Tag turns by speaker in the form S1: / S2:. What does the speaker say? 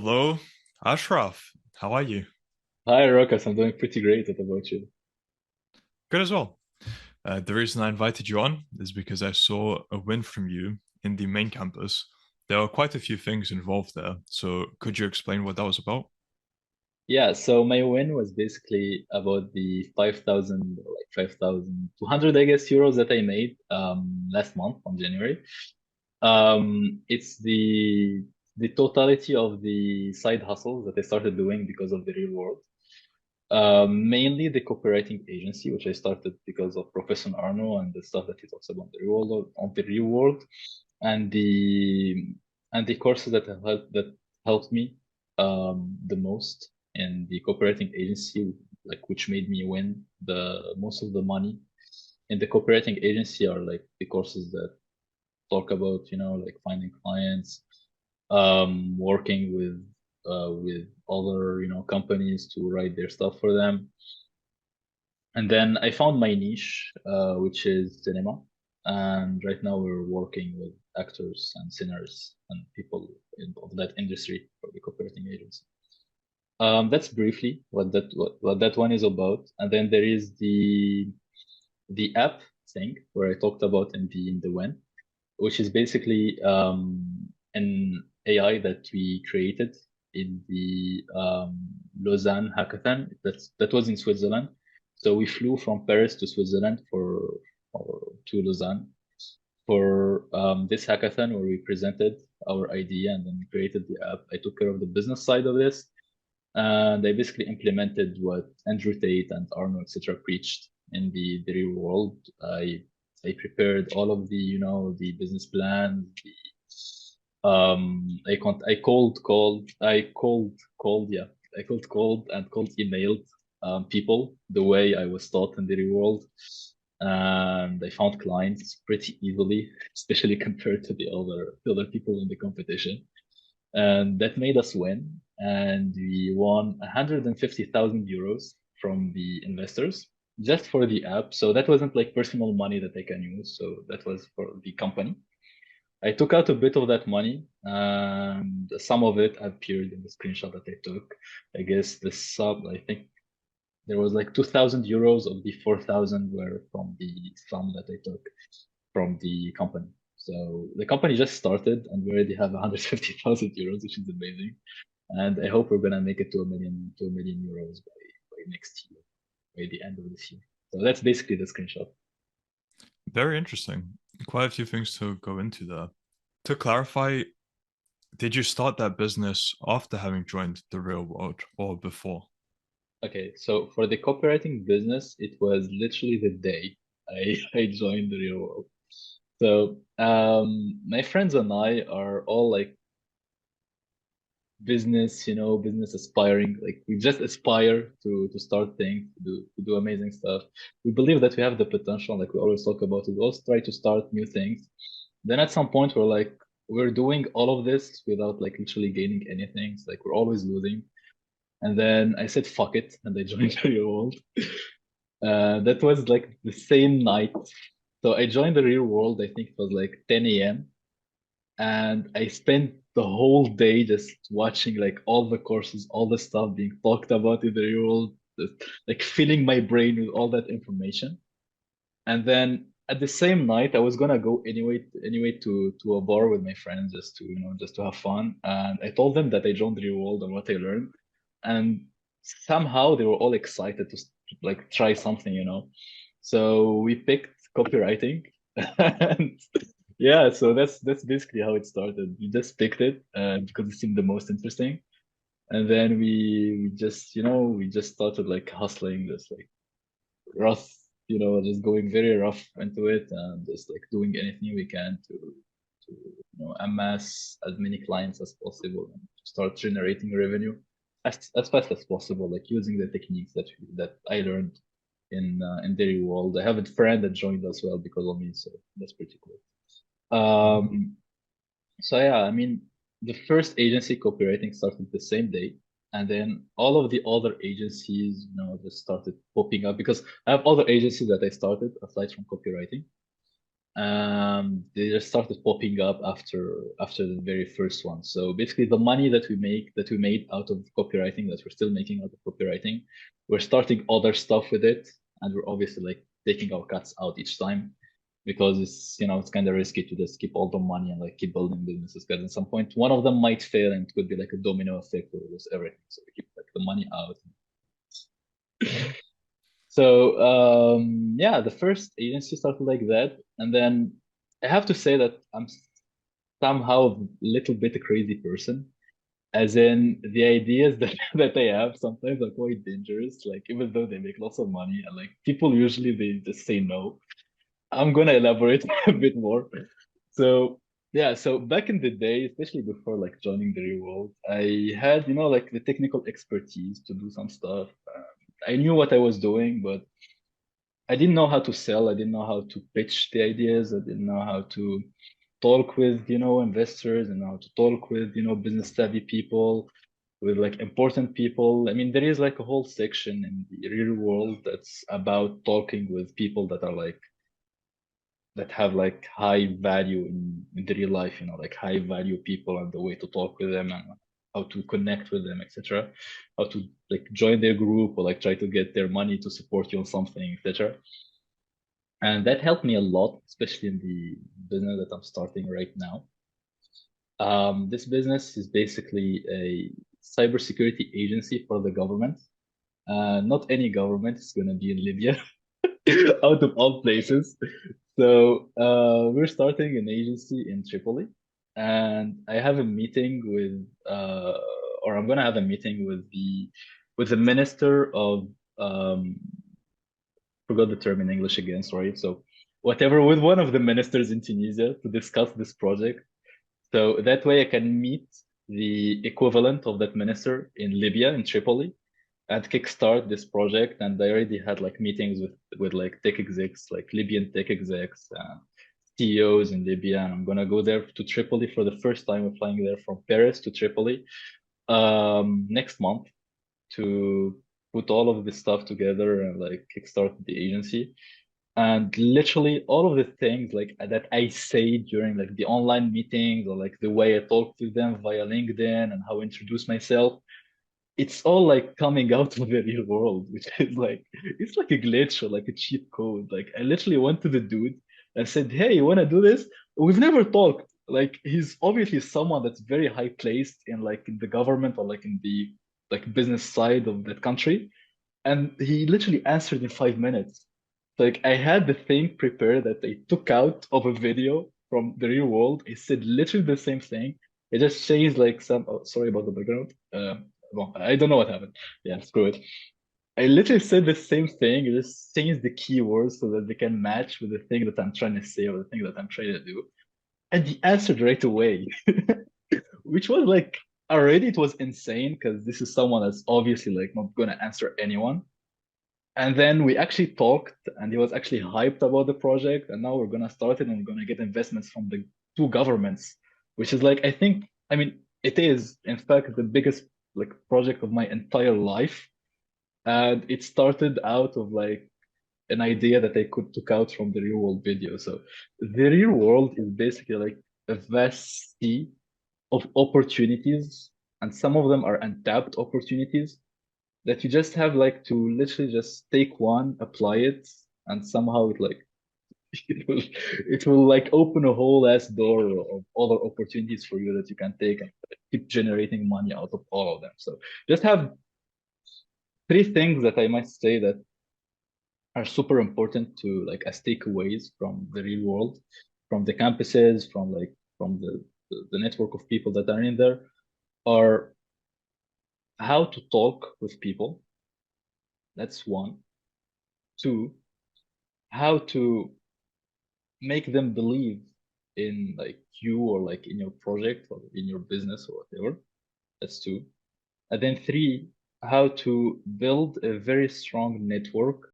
S1: Hello, Ashraf. How are you?
S2: Hi, Ruckus. I'm doing pretty great. What about you?
S1: Good as well. The reason I invited you on is because I saw a win from you in the main campus. There are quite a few things involved there, so could you explain what that was about?
S2: Yeah, so my win was basically about the 5,000, like 5,200, I guess, euros that I made last month on January. It's the totality of the side hustles that I started doing because of the real world. Mainly the copywriting agency, which I started because of Professor Arno and the stuff that he talks about on the real world, and the courses that helped me the most in the copywriting agency, like which made me win the most of the money in the copywriting agency are like the courses that talk about, like finding clients, working with other, companies to write their stuff for them. And then I found my niche, which is cinema. And right now we're working with actors and singers and people of that industry for the cooperating agency. That's briefly what that one is about. And then there is the app thing where I talked about in the when, which is basically an AI that we created in the Lausanne hackathon. That was in Switzerland. So we flew from Paris to Switzerland for to Lausanne for this hackathon where we presented our idea and then we created the app. I took care of the business side of this, and I basically implemented what Andrew Tate and Arno, etc., preached in the real world. I prepared all of the the business plan. I cold emailed people the way I was taught in the real world, and I found clients pretty easily, especially compared to the other people in the competition, and that made us win. And we won 150,000 euros from the investors just for the app. So that wasn't like personal money that I can use. So that was for the company. I took out a bit of that money, and some of it appeared in the screenshot that I took. I guess I think there was like 2,000 euros of the 4,000 were from the sum that I took from the company. So the company just started and we already have 150,000 euros, which is amazing. And I hope we're gonna make it to a million euros by next year, by the end of this year. So that's basically the screenshot.
S1: Very interesting. Quite a few things to go into there. To clarify, did you start that business after having joined the real world or before?
S2: Okay, so for the copywriting business, it was literally the day I joined the real world. So my friends and I are all like business aspiring. Like we just aspire to start things, to do amazing stuff. We believe that we have the potential, like we always talk about it. We always try to start new things. Then at some point we're doing all of this without like literally gaining anything. It's like we're always losing. And then I said fuck it and I joined the real world. That was like the same night. So I joined the real world, I think it was like 10 a.m. And I spent the whole day just watching like all the courses, all the stuff being talked about in the real world, like filling my brain with all that information. And then at the same night, I was gonna go anyway to a bar with my friends just to have fun. And I told them that I joined the real world and what I learned, and somehow they were all excited to like try something. So we picked copywriting, and yeah, so that's basically how it started. We just picked it because it seemed the most interesting, and then we just started like hustling, just like rough, just going very rough into it and just like doing anything we can to amass as many clients as possible and start generating revenue as fast as possible, like using the techniques that I learned in dairy world. I have a friend that joined as well because of me, so that's pretty cool. Um, so yeah, I mean, the first agency copywriting started the same day, and then all of the other agencies, just started popping up because I have other agencies that I started aside from copywriting. They just started popping up after the very first one. So basically, the money that we made out of copywriting, that we're still making out of copywriting, we're starting other stuff with it, and we're obviously like taking our cuts out each time because it's kind of risky to just keep all the money and like keep building businesses because at some point one of them might fail and it could be like a domino effect or lose everything. So we keep like the money out. So yeah, the first agency started like that, and then I have to say that I'm somehow a little bit a crazy person. As in the ideas that that I have sometimes are quite dangerous. Like even though they make lots of money, and like people usually they just say no. I'm gonna elaborate a bit more. So yeah, so back in the day, especially before like joining the real world, I had like the technical expertise to do some stuff. I knew what I was doing, but I didn't know how to sell. I didn't know how to pitch the ideas. I didn't know how to talk with, investors and how to talk with, business savvy people, with like important people. I mean, there is like a whole section in the real world that's about talking with people that are like that have like high value in the real life, like high value people and the way to talk with them and how to connect with them, etc. How to like join their group or like try to get their money to support you on something, etc. And that helped me a lot, especially in the business that I'm starting right now. This business is basically a cybersecurity agency for the government. Not any government is going to be in Libya, out of all places. So we're starting an agency in Tripoli, and I have a meeting or I'm going to have a meeting with the minister of forgot the term in English again, sorry. So whatever, with one of the ministers in Tunisia to discuss this project. So that way I can meet the equivalent of that minister in Libya, in Tripoli, and kickstart this project. And I already had like meetings with like tech execs, like Libyan tech execs, CEOs in Libya. And I'm gonna go there to Tripoli for the first time. We're flying there from Paris to Tripoli next month to put all of this stuff together and like kickstart the agency. And literally all of the things like that I say during like the online meetings or like the way I talk to them via LinkedIn and how I introduce myself, it's all like coming out of the real world, which is like it's like a glitch or like a cheat code. Like I literally went to the dude and said, "Hey, you want to do this?" We've never talked. Like he's obviously someone that's very high placed in like in the government or like in the like business side of that country, and he literally answered in 5 minutes. Like I had the thing prepared that I took out of a video from the real world. It said literally the same thing. It just changed like some. Oh, sorry about the background. Well, I don't know what happened. Yeah, screw it. I literally said the same thing. I just changed the keywords so that they can match with the thing that I'm trying to say or the thing that I'm trying to do. And he answered right away, which was like already it was insane because this is someone that's obviously like not gonna answer anyone. And then we actually talked, and he was actually hyped about the project. And now we're gonna start it, and we're gonna get investments from the two governments, which is like I think, I mean, it is in fact the biggest like project of my entire life. And it started out of like an idea that I could took out from the real world video. So the real world is basically like a vast sea of opportunities, and some of them are untapped opportunities that you just have like to literally just take one, apply it, and somehow it like it will like open a whole ass door of other opportunities for you that you can take and keep generating money out of all of them. So just have three things that I might say that are super important to like as takeaways from the real world, from the campuses, from the network of people that are in there, are how to talk with people. That's one. Two, how to make them believe in like you or like in your project or in your business or whatever. That's two. And then three, how to build a very strong network